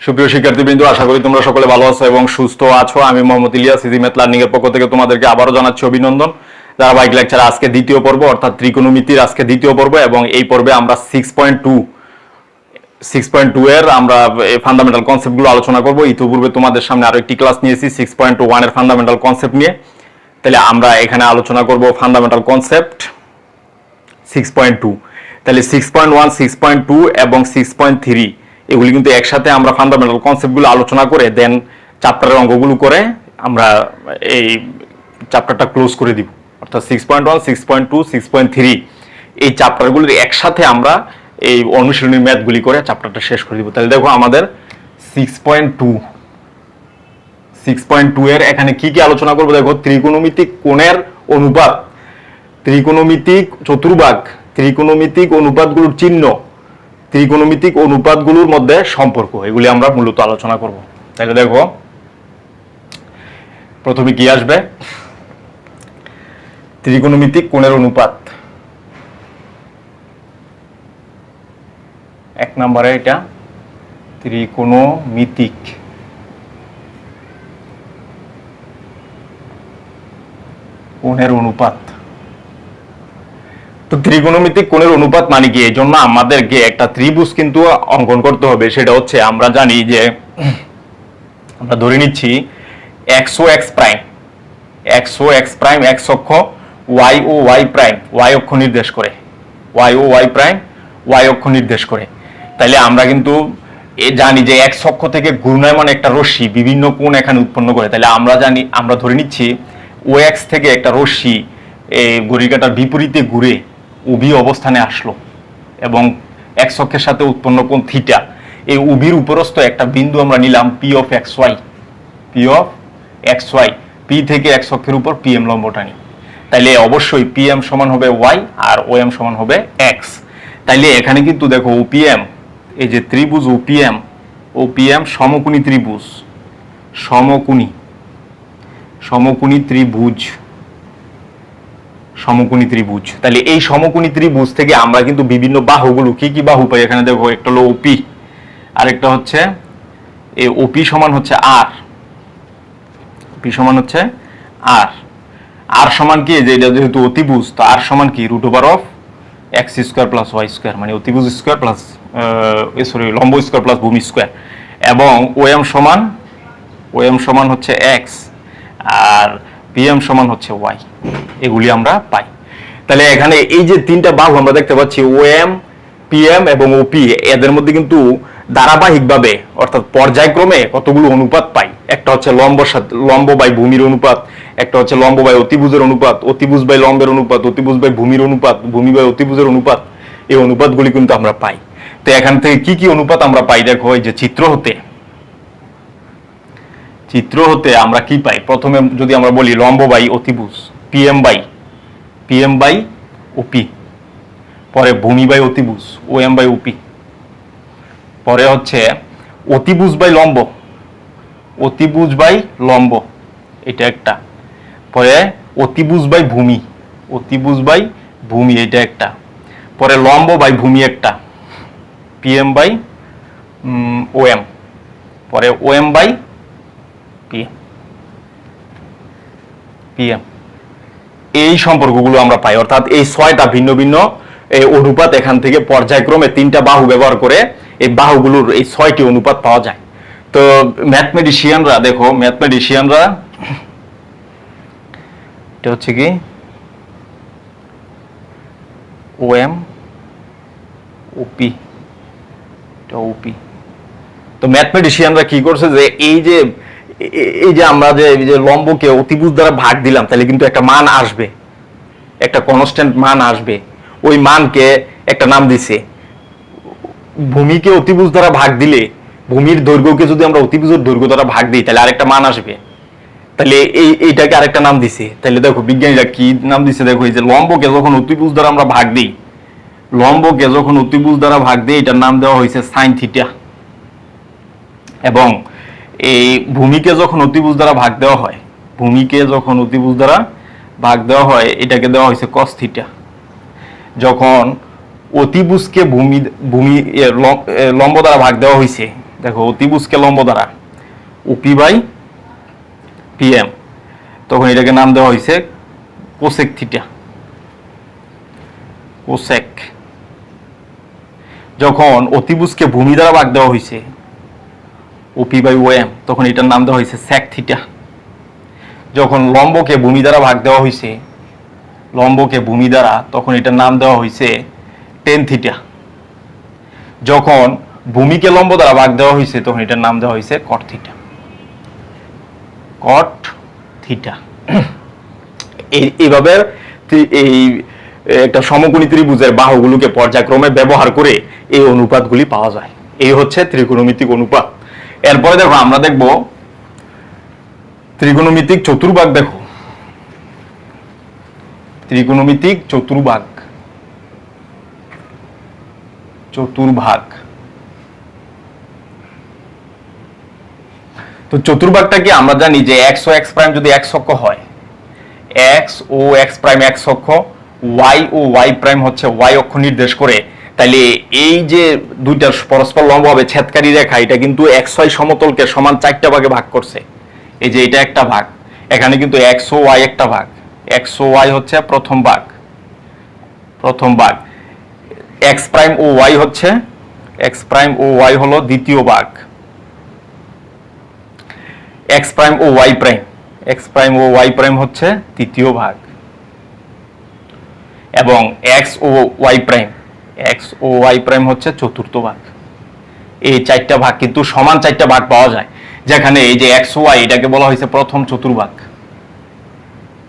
সুপ্রিয় শিক্ষার্থীবৃন্দ, আশা করি তোমরা সকলে ভালো আছো এবং সুস্থ আছো। আমি Mohammad Ilyas, Easy Math Learning এর পক্ষ থেকে তোমাদেরকে আবারও জানাচ্ছি অভিনন্দন। ধারাবাহিক লেকচার আজকে দ্বিতীয় পর্ব, অর্থাৎ ত্রিকোণমিতির আজকে দ্বিতীয় পর্ব, এবং এই পর্বে আমরা 6.2 এর আমরা ফান্ডামেন্টাল কনসেপ্টগুলো আলোচনা করব। ইতিপূর্বে তোমাদের সামনে আরো একটি ক্লাস নিয়েছি 6.1 এর ফান্ডামেন্টাল কনসেপ্ট নিয়ে। তাহলে আমরা এখানে আলোচনা করব ফান্ডামেন্টাল কনসেপ্ট 6.2। তাহলে 6.1, 6.2 এবং 6.3 এগুলি কিন্তু একসাথে আমরা ফান্ডামেন্টাল কনসেপ্টগুলো আলোচনা করে দেন চ্যাপ্টারের অঙ্কগুলো করে আমরা এই চ্যাপ্টারটা ক্লোজ করে দিব। অর্থাৎ 6.1, 6.2, 6.3 এই চ্যাপ্টারগুলির একসাথে আমরা এই অনুশীলনী ম্যাথগুলি করে চ্যাপ্টারটা শেষ করে দিব। তাহলে দেখো আমাদের 6.2 এর এখানে কি কি আলোচনা করবো দেখো। ত্রিকোণমিতিক কোণের অনুপাত, ত্রিকোণমিতিক চতুর্ভাগ, ত্রিকোণমিতিক অনুপাতগুলোর চিহ্ন, ত্রিকোণমিতিক অনুপাতগুলোর মধ্যে সম্পর্ক, এগুলি আমরা মূলত আলোচনা করব। তাহলে দেখো প্রথমে কি আসবে, ত্রিকোণমিতিক কোণের অনুপাত। এক নম্বরে এটা ত্রিকোণমিতিক কোণের অনুপাত। তো ত্রিকোণমিতিক কোণের অনুপাত মানে কি? এই জন্য আমাদেরকে একটা ত্রিভুজ কিন্তু অঙ্কন করতে হবে। সেটা হচ্ছে আমরা জানি যে আমরা ধরে নিচ্ছি x ও x প্রাইম, x ও x প্রাইম x অক্ষ, y ও y প্রাইম y অক্ষ নির্দেশ করে, y ও y প্রাইম y অক্ষ নির্দেশ করে। তাইলে আমরা কিন্তু জানি যে x অক্ষ থেকে ঘূর্ণায়মান একটা রশ্মি বিভিন্ন কোণ এখানে উৎপন্ন করে। তাহলে আমরা ধরে নিচ্ছি OX থেকে একটা রশ্মি ঘড়ির কাঁটার বিপরীতে ঘুরে উভি অবস্থানে আসলো এবং x অক্ষের সাথে উৎপন্ন কোণ থিটা। এই উভির উপরস্থ একটা বিন্দু আমরা নিলাম P of xy, P of xy, P থেকে x অক্ষের উপর PM লম্ব টানি। তাইলে অবশ্যই PM সমান হবে y আর OM সমান হবে x। তাইলে এখানে কিন্তু দেখো OPM, এই যে ত্রিভুজ OPM সমকোণী ত্রিভুজ, সমকোণী ত্রিভুজ। তাহলে এই সমকোণী ত্রিভুজ থেকে আমরা কিন্তু বিভিন্ন বাহুগুলো, কি কি বাহু পাই এখানে দেখো। একটা হলো OP, আরেকটা হচ্ছে এই OP সমান হচ্ছে R, OP সমান হচ্ছে R সমান কি, যে এটা যেহেতু অতিভুজ তো R সমান কি √x² + y², মানে অতিভুজ স্কয়ার প্লাস লম্ব স্কয়ার প্লাস ভূমি স্কয়ার। এবং OM সমান হচ্ছে x আর PM সমান হচ্ছে y, এগুলি আমরা পাই। তাহলে এখানে এই যে তিনটা বাহু আমরা দেখতে পাচ্ছি OM, PM এবং OP, এদের মধ্যে কিন্তু ধারাবাহিকভাবে অর্থাৎ পর্যায়ক্রমে কতগুলো অনুপাত পাই। একটা হচ্ছে লম্ব বাই ভূমির অনুপাত, একটা হচ্ছে লম্ব বাই অতিভুজের অনুপাত, অতিভুজ বাই লম্বের অনুপাত, অতিভুজ বাই ভূমির অনুপাত, ভূমি বাই অতিভুজের অনুপাত। এই অনুপাতগুলি কিন্তু আমরা পাই। তো এখান থেকে কি কি অনুপাত আমরা পাই দেখো। এই যে চিত্র হতে আমরা কি পাই, প্রথমে যদি আমরা বলি লম্ব বাই অতিভুজ PM বাই OP, পরে ভূমি বাই অতিভুজ OM বাই OP, পরে হচ্ছে অতিভুজ বাই লম্ব এটা একটা, পরে অতিভুজ বাই ভূমি এটা একটা, পরে লম্ব বাই ভূমি একটা PM বাই OM, পরে OM বাই PM। এই সম্পর্কগুলো আমরা পাই। অর্থাৎ এই 6টা ভিন্ন ভিন্ন অনুপাত এখান থেকে পর্যায়ক্রমে 3টা বাহু ব্যবহার করে এই বাহুগুলোর এই 6টি অনুপাত পাওয়া যায়। তো ম্যাথমেটিশিয়ানরা দেখো, এটা হচ্ছে কি OM OP, এটা OP। তো ম্যাথমেটিশিয়ানরা কি করছে যে এই যে আমরা যে লম্বকে অতিভুজ দ্বারা ভাগ দিলাম, তাহলে কিন্তু একটা মান আসবে, একটা কনস্ট্যান্ট মান আসবে। ওই মানকে একটা নাম দিছে। ভূমিকে অতিভুজ দ্বারা ভাগ দিলে, ভূমির দৈর্ঘ্যকে যদি আমরা অতিভুজের দৈর্ঘ্য দ্বারা ভাগ দিই তাহলে আরেকটা মান আসবে। তাহলে এইটাকে আরেকটা নাম দিছে। তাহলে দেখো বিজ্ঞানীরা কি নাম দিছে দেখো। এই যে লম্বকে যখন অতিভুজ দ্বারা আমরা ভাগ দিই, এটার নাম দেওয়া হয়েছে সাইন থিটা। এবং এই ভূমিকে যখন অতিভুজ দ্বারা ভাগ দেওয়া হয়, এটাকে দেওয়া হয়েছে কস থিটা। যখন অতিভুজকে ভূমি লম্ব দ্বারা ভাগ দেওয়া হয়েছে, দেখো অতিভুজকে লম্ব দ্বারা ওপি বাই পিএম, তখন এটাকে নাম দেওয়া হয়েছে কোসেক থিটা। কোসেক। যখন অতিভুজকে ভূমি দ্বারা ভাগ দেওয়া হয়েছে ওপি বাই ওএম, তখন এটার নাম দেওয়া হয়েছে সেক থিটা। যখন লম্বকে ভূমি দ্বারা ভাগ দেওয়া হয়েছে, লম্বকে ভূমি দ্বারা, তখন এটার নাম দেওয়া হয়েছে টেন থিটা। যখন ভূমিকে লম্ব দ্বারা ভাগ দেওয়া হয়েছে, তখন এটার নাম দেওয়া হয়েছে কট থিটা। কট থিটা। এইভাবে এই একটা সমকোণী ত্রিভুজের বাহুগুলোকে পর্যায়ক্রমে ব্যবহার করে এই অনুপাতগুলি পাওয়া যায়। এই হচ্ছে ত্রিকোণমিতিক অনুপাত। এরপরে দেখো আমরা দেখব ত্রিকোণমিতিক চতুর্ভাগ। দেখো ত্রিকোণমিতিক চতুর্ভাগ। চতুর্ভাগ। তো চতুর্ভাগটা কি আমরা জানি যে এক্স ও এক্স প্রাইম যদি এক্স অক্ষ হয়, এক্স ও এক্স প্রাইম এক্স অক্ষ, ওয়াই ও ওয়াই প্রাইম হচ্ছে ওয়াই অক্ষ নির্দেশ করে, তাহলে এই যে দুইটা পরস্পর লম্ব হবে ছেদকারী রেখা, এটা কিন্তু এক্স ওয়াই সমতলকে সমান 4টা ভাগে ভাগ করছে। এই যে এটা একটা ভাগ, এখানে কিন্তু এক্স ও ওয়াই একটা ভাগ, এক্স ও ওয়াই হচ্ছে প্রথম ভাগ, প্রথম ভাগ। এক্স প্রাইম ও ওয়াই হচ্ছে, এক্স প্রাইম ও ওয়াই হলো দ্বিতীয় ভাগ। এক্স প্রাইম ও ওয়াই প্রাইম, এক্স প্রাইম ও ওয়াই প্রাইম হচ্ছে তৃতীয় ভাগ। এবং এক্স ও ওয়াই প্রাইম, এক্স ও ওয়াই প্রাইম হচ্ছে চতুর্থ ভাগ। এই 4টা ভাগ কিন্তু সমান 4টা ভাগ পাওয়া যায়, যেখানে এই যে এক্স ওয়াই এটাকে বলা হয়েছে প্রথম চতুর্ভাগ,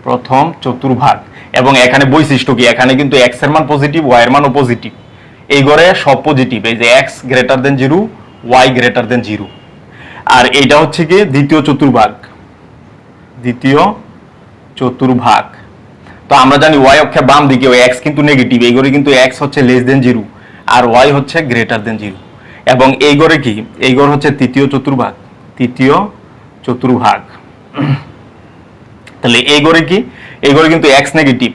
প্রথম চতুর্ভাগ। এবং এখানে বৈশিষ্ট্য কি, এখানে কিন্তু এক্স এর মান পজিটিভ, ওয়াই এর মানও পজিটিভ। এই ঘরে সব পজিটিভ, এই যে X greater than 0, Y greater than 0। আর এইটা হচ্ছে কি দ্বিতীয় চতুর্ভাগ, দ্বিতীয় চতুর্ভাগ। তো আমরা জানি ওয়াই অক্ষের বাম দিকে ওই এক্স কিন্তু নেগেটিভ, এই ঘরে কিন্তু এক্স হচ্ছে লেস দেন 0 আর ওয়াই হচ্ছে গ্রেটার দেন 0। এবং এই ঘরে কি, এই ঘর হচ্ছে তৃতীয় চতুর্ভাগ, তৃতীয় চতুর্ভাগ। তাহলে এই ঘরে কি, এই ঘরে কিন্তু এক্স নেগেটিভ,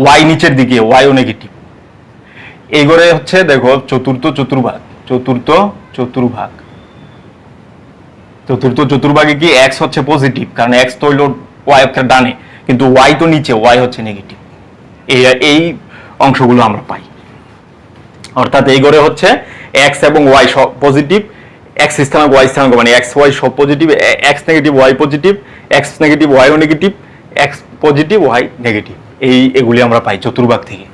ওয়াই নিচের দিকে, ওয়াইও নেগেটিভ। এই ঘরে হচ্ছে দেখো চতুর্থ চতুর্ভাগ, চতুর্থ চতুর্ভাগ। চতুর্থ চতুর্ভাগে কি এক্স হচ্ছে পজিটিভ, কারণ এক্স তো হইল ওয়াই অক্ষের ডানে, কিন্তু ওয়াই তো নিচে, ওয়াই হচ্ছে নেগেটিভ। এই অংশগুলো আমরা পাই। অর্থাৎ এই ঘরে হচ্ছে এক্স এবং ওয়াই সব পজিটিভ, এক্স স্থানাঙ্ক ওয়াই স্থানাঙ্ক, মানে এক্স ওয়াই সব positive, X negative Y positive, X negative ওয়াইও negative, X positive Y negative. এগুলি আমরা পাই চতুর্ভাগ থেকে।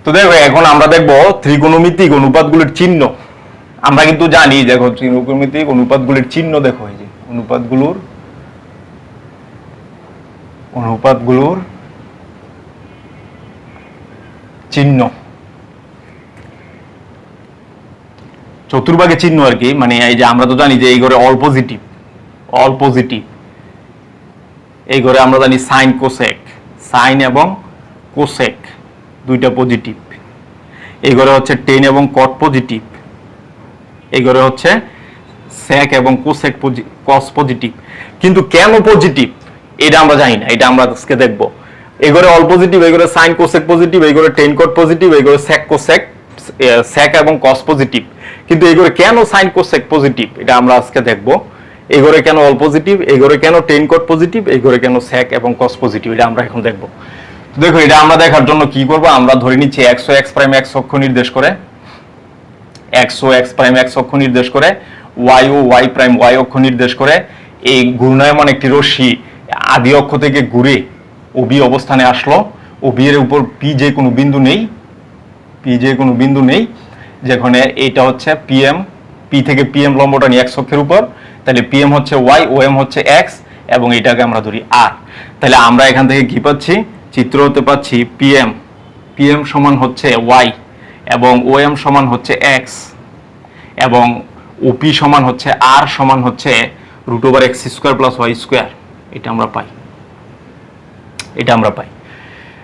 তো দেখো এখন আমরা দেখব ত্রিকোণমিতিক অনুপাতগুলির চিহ্ন। আমরা কিন্তু জানি, দেখো ত্রিকোণমিতিক অনুপাতগুলির চিহ্ন, দেখো এই যে অনুপাতগুলোর চিহ্ন, চতুর্ভাগে চিহ্ন আর কি। মানে এই যে আমরা তো জানি যে এই ঘরে অল পজিটিভ, অল পজিটিভ। এই ঘরে আমরা জানি সাইন কোসেক, সাইন এবং কোসেক দুইটা পজিটিভ। এই ঘরে হচ্ছে টেন এবং কট পজিটিভ। এই ঘরে হচ্ছে সেক এবং কোসেক কস পজিটিভ। কিন্তু কেন পজিটিভ এটা আমরা জানি না, এটা আমরা আজকে দেখব। এই ঘরে অল পজিটিভ, এই ঘরে সাইন কোসেক পজিটিভ, এই ঘরে টেন কট পজিটিভ, এই ঘরে সেক কোসেক, সেক এবং কস পজিটিভ। কিন্তু এই ঘরে কেন সাইন কোসেক পজিটিভ এটা আমরা আজকে দেখব। এই ঘরে কেন অল পজিটিভ, এই ঘরে কেন টেন কট পজিটিভ, এই ঘরে কেন সেক এবং কস পজিটিভ, এটা আমরা এখন দেখব। দেখো এটা আমরা দেখার জন্য কি করব, আমরা ধরে নিচ্ছি এক্স ও এক্স প্রাইম এক্স অক্ষ নির্দেশ করে, এক্স ও এক্স প্রাইম এক্স অক্ষ নির্দেশ করে, ওয়াই ও ওয়াই প্রাইম ওয়াই অক্ষ নির্দেশ করে। এই ঘূর্ণায়মান একটি রশ্মি আদি অক্ষ থেকে ঘুরে ওবি অবস্থানে আসলো, ওবি এর উপর পি যে কোনো বিন্দু নেই, পি যে কোনো বিন্দু নেই, যেখানে এটা হচ্ছে পিএম, পি থেকে পিএম লম্বটা নিয়ে এক্স অক্ষের উপর, তাহলে পিএম হচ্ছে ওয়াই, ও এম হচ্ছে এক্স, এবং এটাকে আমরা ধরি আর। তাহলে আমরা এখান থেকে কি পাচ্ছি, চিত্র হতে পাচ্ছি পিএম, পিএম সমান হচ্ছে ওয়াই এবং ও এম সমান হচ্ছে এক্স, এবং ওপি সমান হচ্ছে আর সমান হচ্ছে √x² + y²। এটা আমরা পাই, এটা আমরা পাই।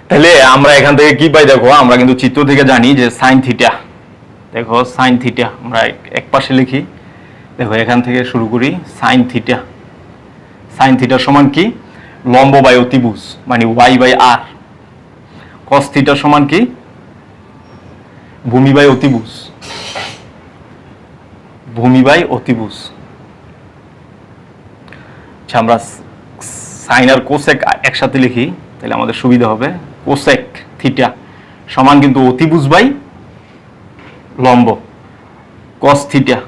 তাহলে আমরা এখান থেকে কি পাই, দেখো আমরা কিন্তু চিত্র থেকে জানি যে সাইন থিটা, দেখো সাইন থিটা আমরা এক পাশে লিখি। দেখো এখান থেকে শুরু করি, সাইন থিটা, সাইন থিটা সমান কি, লম্ব বাই অতিভুজ মানে y/r। কস থিটা সমান কি, ভূমি বাই অতিভুজ। ভূমি বাই অতিভুজ। আচ্ছা, আমরা সাইন আর কোসেক একসাথে লিখি, তাহলে আমাদের সুবিধা হবে। কোসেক থিটা সমান কিন্তু অতিভুজ বাই লম্ব, কস থিটা।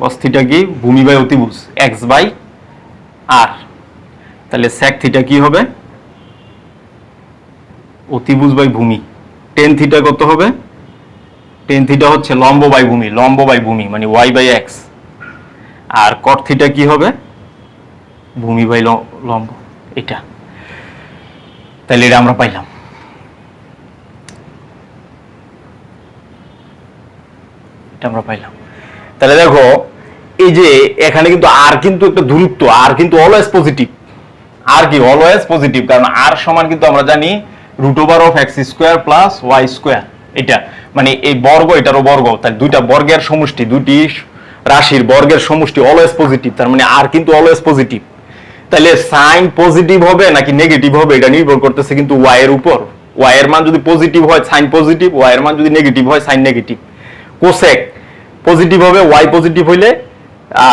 কস থিটা কি? ভূমি বাই অতিভুজ, এক্স বাই আর। তাহলে সেক থিটা কি হবে? অতিভুজ বাই ভূমি। টেন থিটা কত হবে? টেন থিটা হচ্ছে লম্ব বাই ভূমি, লম্ব বাই ভূমি মানে ওয়াই বাই এক্স। আর কট থিটা কি হবে? ভূমি বাই লম্ব, এটা। তাহলে এটা আমরা পাইলাম। এটা আমরা পাইলাম। তাহলে দেখো এই যে এখানে কিন্তু আর কিন্তু একটা দূরত্ব, আর কিন্তু অলওয়েজ পজিটিভ। আর কি? অলওয়েজ পজিটিভ, কারণ আর সমান কিন্তু আমরা জানি √(x² + y²। এটা মানে এই বর্গ এটারও বর্গ, তাই দুইটা বর্গের সমষ্টি, দুটি রাশির বর্গের সমষ্টি অলওয়েজ পজিটিভ, তার মানে আর কিন্তু অলওয়েজ পজিটিভ। তাহলে সাইন পজিটিভ হবে নাকি নেগেটিভ হবে এটা নির্ভর করতেছে কিন্তু ওয়াই এর উপর। ওয়াই এর মান যদি পজিটিভ হয় সাইন পজিটিভ, ওয়াই এর মান যদি নেগেটিভ হয় সাইন নেগেটিভ। কোসেক পজিটিভ হবে ওয়াই পজিটিভ হইলে,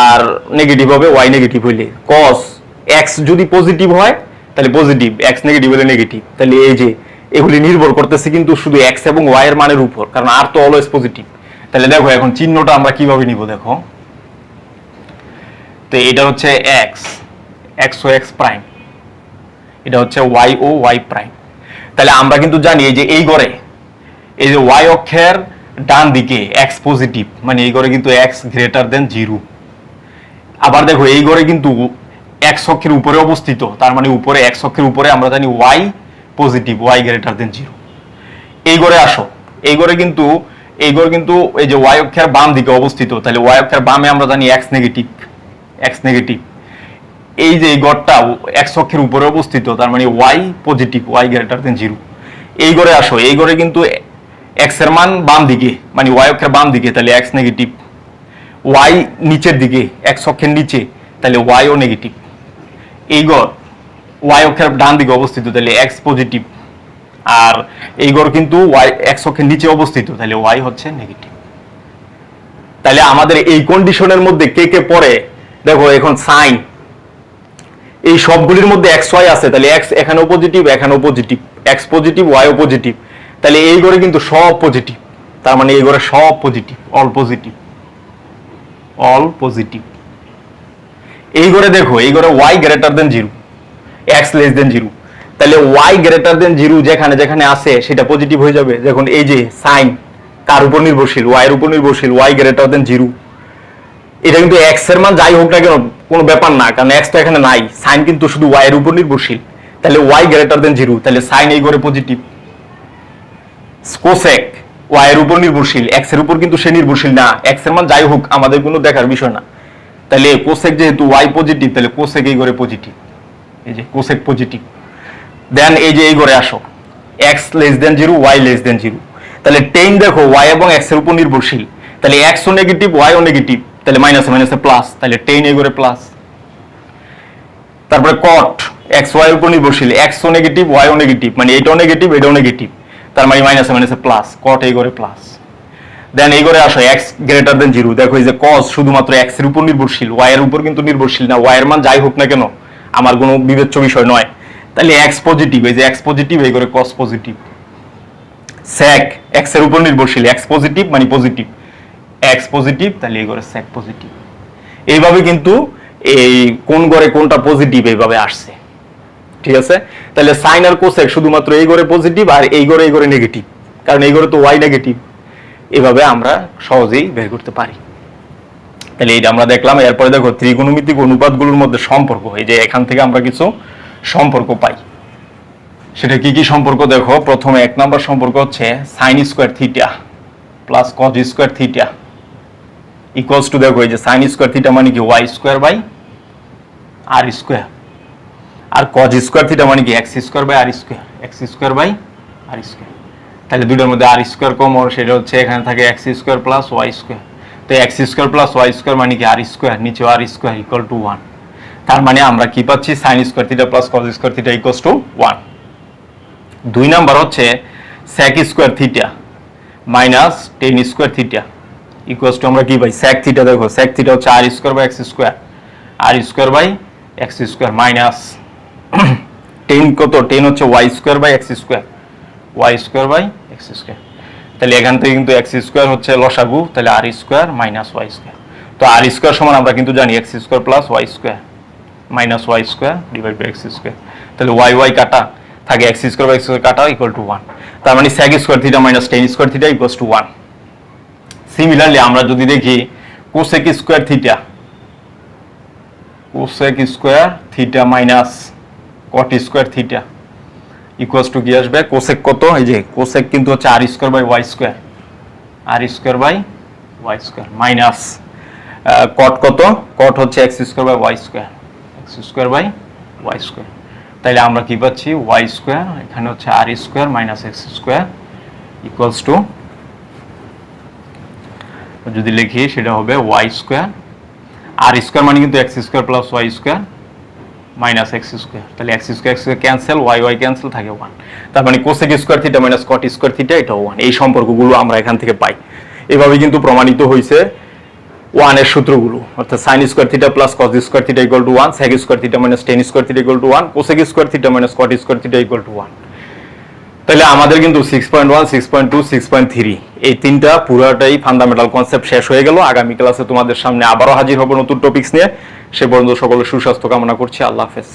আর নেগেটিভ হবে ওয়াই নেগেটিভ হইলে। কস এক্স যদি পজিটিভ হয় তাহলে পজিটিভ, এক্স নেগেটিভ হলে নেগেটিভ। তাহলে এই যে এগুলি নির্ভর করতেছে কিন্তু শুধু এক্স এবং ওয়াই এর মানের উপর, কারণ আর তো অলওয়েজ পজিটিভ। তাহলে দেখো এখন চিহ্নটা আমরা কিভাবে নিব দেখো। তো এটা হচ্ছে এক্স, এক্স ও এক্স প্রাইম, এটা হচ্ছে ওয়াই ও ওয়াই প্রাইম। তাহলে আমরা কিন্তু জানি এই যে এই ঘরে এই যে ওয়াই অক্ষের ডান দিকে এক্স পজিটিভ, মানে এই ঘরে কিন্তু এক্স গ্রেটার দেন 0। আবার দেখো এই ঘরে কিন্তু এক্স অক্ষের উপরে অবস্থিত, তার মানে উপরে এক্স অক্ষের উপরে আমরা জানি Y positive, Y greater than 0। এই ঘরে আসো, এই ঘরে কিন্তু এই যে ওয়াই অক্ষের বাম দিকে অবস্থিত, তাহলে ওয়াই অক্ষের বামে আমরা জানি এক্স নেগেটিভ, এক্স নেগেটিভ। এই যে এই ঘরটা এক্স অক্ষের উপরে অবস্থিত, তার মানে Y positive, Y greater than 0। এই ঘরে আসো, এই ঘরে কিন্তু এক্স এর মান বাম দিকে, মানে ওয়াই অক্ষের বাম দিকে, তাহলে এক্স নেগেটিভ। ওয়াই নিচের দিকে, এক্স অক্ষের নিচে, তাহলে ওয়াই ও নেগেটিভ। এই ঘর ওয়াই অক্ষের ডান দিকে অবস্থিত, তাহলে এক্স পজিটিভ। আর এই ঘর কিন্তু ওয়াই এক্স অক্ষের নিচে অবস্থিত, তাহলে ওয়াই হচ্ছে নেগেটিভ। তাহলে আমাদের এই কন্ডিশনের মধ্যে কে কে পড়ে দেখো। এখন সাইন এই সবগুলির মধ্যে এক্স ওয়াই আছে, তাহলে এক্স এখানেও পজিটিভ, এখানেও positive, x positive YO positive. তাহলে এই ঘরে কিন্তু সব পজিটিভ, তার মানে এই ঘরে সব positive, all positive, all positive. এই ঘরে দেখো, এই ঘরে Y greater than 0, X less than 0। তাহলে ওয়াই গ্রেটার দেন 0 যেখানে যেখানে আছে সেটা পজিটিভ হয়ে যাবে। দেখুন এই যে সাইন কার উপর নির্ভরশীল? ওয়াই এর উপর নির্ভরশীল, ওয়াই গ্রেটার দেন 0। এটা কিন্তু এক্স এর মান যাই হোক না কেন কোনো ব্যাপার না, কারণ এক্স তো এখানে নাই, সাইন কিন্তু শুধু ওয়াই এর উপর নির্ভরশীল। তাহলে ওয়াই গ্রেটার দেন 0, তাহলে সাইন এই ঘরে পজিটিভ। কোসেক ওয়াই এর উপর নির্ভরশীল, এক্স এর উপর কিন্তু সে নির্ভরশীল না, এক্স এর মান যাই হোক আমাদের কোনো দেখার বিষয় না। তাহলে কোসেক যেহেতু ওয়াই পজিটিভ, তাহলে কোসেক এই ঘরে পজিটিভ, এই যে কোসেক পজিটিভ। দেন এই যে এই ঘরে আসো, X less than 0, Y less than 0। তাহলে টেন দেখো ওয়াই এবং এক্স এর উপর নির্ভরশীল, তাহলে এক্স ও নেগেটিভ ওয়াই ও নেগেটিভ, তাহলে মাইনাসে মাইনাসে প্লাস, তাহলে টেন এই ঘরে প্লাস। তারপরে কট এক্স ওয়াই এর উপর নির্ভরশীল, এক্স ও নেগেটিভ ওয়াই ও নেগেটিভ, মানে এটাও নেগেটিভ এটাও নেগেটিভ, তার মানে মাইনাসে মাইনাসে প্লাস, কট এই ঘরে প্লাস। দেন এই ঘরে আসো, এক্স গ্রেটার দেন 0, দেখো এই যে কস শুধুমাত্র এক্স এর উপর নির্ভরশীল, ওয়াই এর উপর কিন্তু নির্ভরশীল না, ওয়াই এর মান যাই হোক না কেন আমার কোনো বিবেচ্য বিষয় নয়। তাহলে এক্স পজিটিভ, এই যে এক্স পজিটিভ এই ঘরে কস পজিটিভ। সেক এক্স এর উপর নির্ভরশীল, এক্স পজিটিভ মানে পজিটিভ, এক্স পজিটিভ, তাহলে এই ঘরে সেক পজিটিভ। এইভাবে কিন্তু এই কোন ঘরে কোনটা পজিটিভ এইভাবে আসছে, ঠিক আছে। তাহলে সাইন আর কোসেক শুধুমাত্র এই ঘরে পজিটিভ আর এই ঘরে নেগেটিভ, কারণ এই ঘরে তো ওয়াই নেগেটিভ। এভাবে আমরা সহজেই বের করতে পারি। তাহলে এইটা আমরা দেখলাম। এরপরে দেখো ত্রিকোণমিতিক অনুপাতগুলোর মধ্যে সম্পর্ক, এই যে এখান থেকে আমরা কিছু সম্পর্ক পাই। সেটা কি কি সম্পর্ক দেখো। প্রথমে 1 নম্বর সম্পর্ক হচ্ছে sine square theta plus cos square theta equals to, দেখো এই যে সাইন স্কয়ার থিটা মানে কি Y square by R square, আর কজ স্কয়ার থিটা মানে কি X square by R square, X square by R square. তাহলে দুটোর মধ্যে আর স্কয়ার কম, আর সেটা হচ্ছে এখানে থাকে X square plus Y square. তো X square plus Y square মানে কি আর স্কয়ার, নিচে আর স্কয়ার ইকুয়াল টু 1। তার মানে আমরা কি পাচ্ছি? Sine square theta plus cos square theta equals to 1। 2 number হচ্ছে sec square theta minus tan square theta equals to আমরা কি পাই sec থিটা, দেখো sec থিটা হচ্ছে r square by x square, r square by x square minus tan কত, tan হচ্ছে y square by x square, y square by x square. তাহলে এখান থেকে কিন্তু x স্কয়ার হচ্ছে লসাগু, তাহলে r square minus y square. তো r স্কয়ার সমান আমরা কিন্তু জানি x square plus y square minus y square divide by x square. তাহলে y কাটা থাকে, x square by x square কাটা ইকুয়াল টু 1। তার মানে sec square theta minus tan square theta equals to 1। Similarly আমরা যদি দেখি cosec square theta, cosec square theta minus cot square theta equals to কি আসবে, cosec কত, এই যে cosec কিন্তু হচ্ছে r square by y square, r square by y square minus cot কত, cot হচ্ছে x square by y square, x square by y square. তাইলে আমরা কি পাচ্ছি, y স্কয়ার এখানে হচ্ছে r square minus x square equals to, যদি লিখি সেটা হবে y স্কয়ার, r স্কয়ার মানে কিন্তু x square plus y square minus x square. তাহলে x square cancel, y cancel, থাকে 1। তার মানে cosec square theta minus cot square theta এটাও 1। এই সম্পর্কগুলো আমরা এখান থেকে পাই। এভাবে কিন্তু প্রমাণিত হয়েছে 1 এর সূত্রগুলো, অর্থাৎ sin square theta plus cos square theta equal to 1, sec square theta minus tan square theta equal to 1, cosec square theta minus cot square theta equal to 1। তাহলে আমাদের কিন্তু 6.1, 6.2, 6.3 এই তিনটা পুরোটাই ফান্ডামেন্টাল কনসেপ্ট শেষ হয়ে গেল। আগামী ক্লাসে তোমাদের সামনে আবারও হাজির হব নতুন টপিকস নিয়ে। সে পর্যন্ত সকলের সুস্বাস্থ্য কামনা করছি। আল্লাহ হাফেজ।